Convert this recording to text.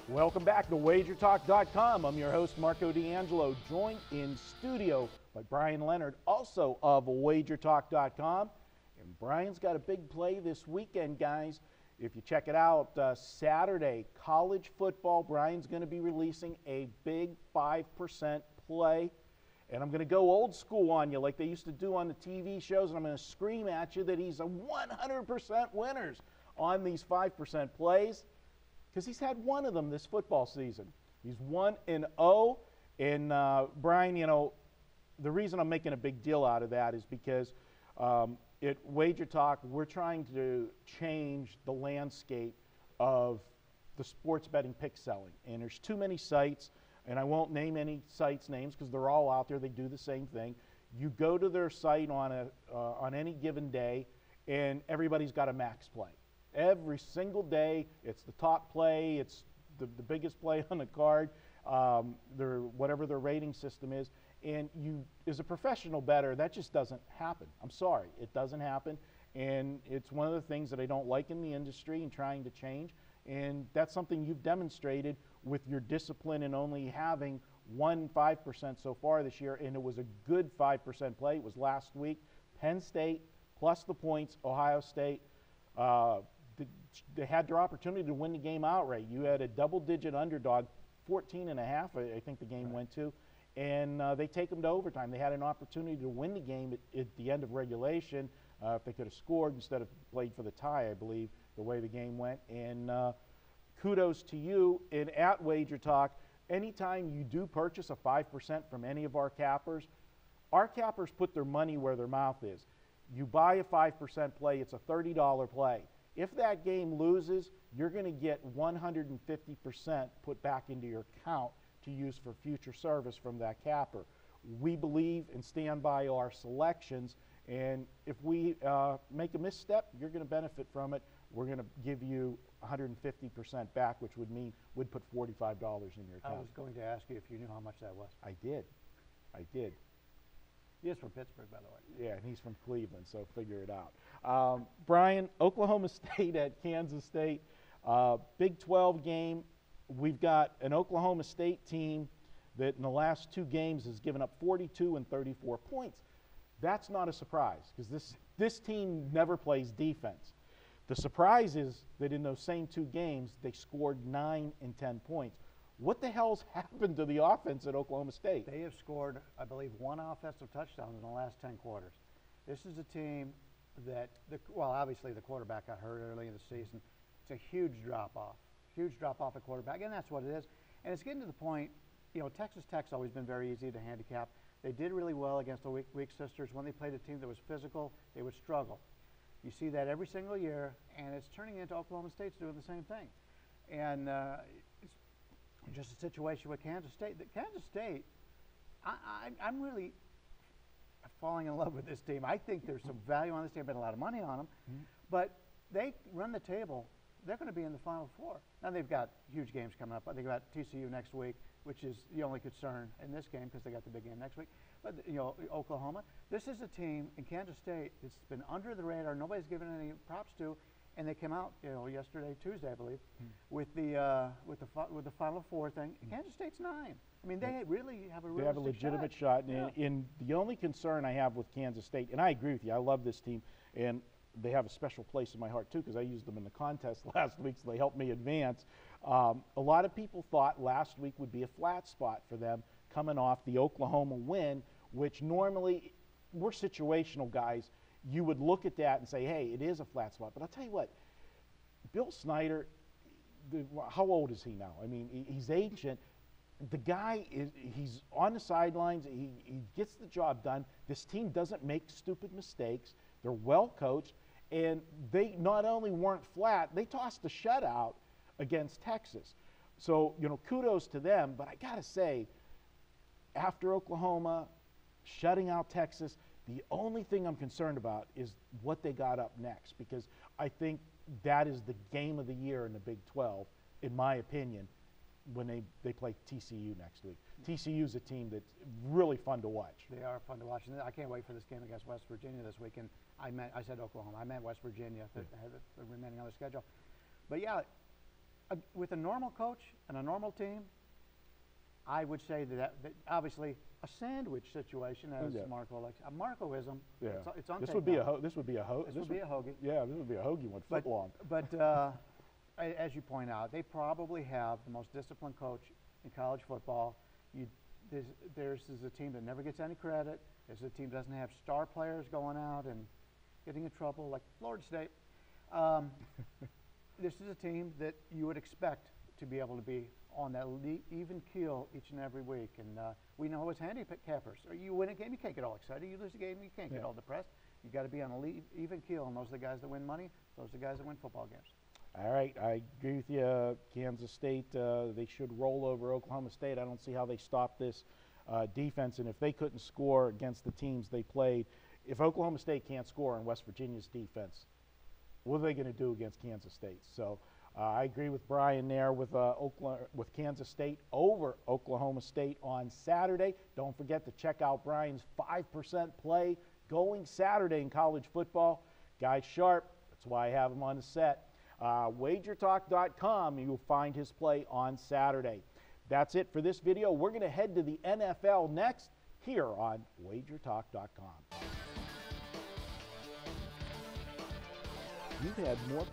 Welcome back to WagerTalk.com. I'm your host, Marco D'Angelo, joined in studio by Brian Leonard, also of WagerTalk.com. And Brian's got a big play this weekend, guys. If you check it out, Saturday, college football, Brian's going to be releasing a big 5% play. And I'm going to go old school on you like they used to do on the TV shows, and I'm going to scream at you that he's a 100% winners on these 5% plays, because he's had one of them this football season. He's 1-0, and Brian, you know, the reason I'm making a big deal out of that is because at Wager Talk, we're trying to change the landscape of the sports betting pick selling, and there's too many sites, and I won't name any sites' names because they're all out there. They do the same thing. You go to their site on any given day, and everybody's got a max play. Every single day, it's the top play, it's the biggest play on the card, whatever their rating system is. And you, as a professional bettor, that just doesn't happen. I'm sorry, it doesn't happen. And it's one of the things that I don't like in the industry and trying to change. And that's something you've demonstrated with your discipline in only having 5% so far this year. And it was a good 5% play. It was last week. Penn State plus the points, Ohio State. They had their opportunity to win the game outright. You had a double-digit underdog, 14.5, I think the game went to, and they take them to overtime. They had an opportunity to win the game at the end of regulation if they could have scored instead of played for the tie, I believe, the way the game went. And kudos to you. And at Wager Talk, anytime you do purchase a 5% from any of our cappers put their money where their mouth is. You buy a 5% play, it's a $30 play. If that game loses, you're going to get 150% put back into your account to use for future service from that capper. We believe and stand by our selections, and if we make a misstep, you're going to benefit from it. We're going to give you 150% back, which would mean we'd put $45 in your account. I was going to ask you if you knew how much that was. I did. He is from Pittsburgh, by the way. Yeah, and he's from Cleveland, so figure it out. Brian, Oklahoma State at Kansas State, Big 12 game. We've got an Oklahoma State team that in the last two games has given up 42 and 34 points. That's not a surprise because this team never plays defense. The surprise is that in those same two games, they scored 9 and 10 points. What the hell's happened to the offense at Oklahoma State? They have scored, I believe, one offensive touchdown in the last 10 quarters. This is a team that, well, obviously the quarterback got hurt early in the season. It's a huge drop-off at quarterback, and that's what it is. And it's getting to the point, you know, Texas Tech's always been very easy to handicap. They did really well against the weak sisters. When they played a team that was physical, they would struggle. You see that every single year, and it's turning into Oklahoma State's doing the same thing. And it's just a situation with Kansas State. Kansas State, I'm really falling in love with this team. I think there's some value on this team. I bet a lot of money on them. But they run the table. They're going to be in the Final Four. Now, they've got huge games coming up. They've got TCU next week, which is the only concern in this game because they got the big game next week. But, you know, Oklahoma, this is a team in Kansas State that's been under the radar. Nobody's given any props to. And they came out, you know, Tuesday, I believe, with the Final Four thing. Kansas State's 9. I mean, they really have a legitimate shot. And the only concern I have with Kansas State, and I agree with you, I love this team, and they have a special place in my heart too because I used them in the contest last week, so they helped me advance. A lot of people thought last week would be a flat spot for them coming off the Oklahoma win, which normally we're situational guys. You would look at that and say, hey, it is a flat spot. But I'll tell you what, Bill Snyder, how old is he now? I mean, he's ancient. The guy, he's on the sidelines. He gets the job done. This team doesn't make stupid mistakes. They're well coached. And they not only weren't flat, they tossed a shutout against Texas. So, you know, kudos to them. But I got to say, after Oklahoma shutting out Texas, the only thing I'm concerned about is what they got up next, because I think that is the game of the year in the Big 12, in my opinion, when they play TCU next week. TCU's a team that's really fun to watch. They are fun to watch. And I can't wait for this game against West Virginia this week. And I said Oklahoma. I meant West Virginia, the remaining on the schedule. But, yeah, with a normal coach and a normal team, I would say that obviously a sandwich situation, as Marco likes. A Marcoism. Yeah. It's on this tape would be now. this would be a hoagie. Yeah, this would be a hoagie with foot long. But as you point out, they probably have the most disciplined coach in college football. There's a team that never gets any credit. There's a team that doesn't have star players going out and getting in trouble like Florida State. This is a team that you would expect to be able to be on that even keel each and every week. And we know as handicappers, you win a game, you can't get all excited. You lose a game, you can't get all depressed. You got to be on an even keel, and those are the guys that win money. Those are the guys that win football games. All right, I agree with you. Kansas State, they should roll over Oklahoma State. I don't see how they stop this defense, and if they couldn't score against the teams they played, if Oklahoma State can't score on West Virginia's defense, what are they going to do against Kansas State? So I agree with Brian there with Kansas State over Oklahoma State on Saturday. Don't forget to check out Brian's 5% play going Saturday in college football. Guy's sharp. That's why I have him on the set. WagerTalk.com, you'll find his play on Saturday. That's it for this video. We're going to head to the NFL next here on WagerTalk.com. You've had more